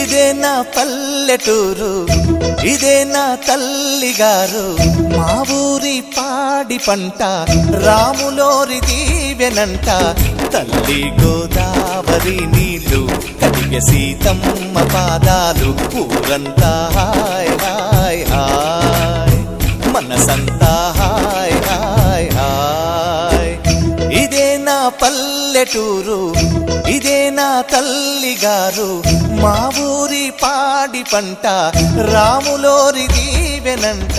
ఇదే నా పల్లెటూరు, ఇదే నా తల్లిగారు, మా ఊరి పాడి పంట రాములోరి దీవెనంట. తల్లి గోదావరి నీళ్ళు కడిగ సీతమ్మ పాదాలు, ఊరంతా హాయ్ హాయ్ హాయ్, మనసంతా హాయ్ హాయ్ హాయ్. ఇదే నా పల్లెటూరు, ఇదే నా తల్లిగారు, మా ఊరి పాడి పంట రాములోరి దీవెనంట.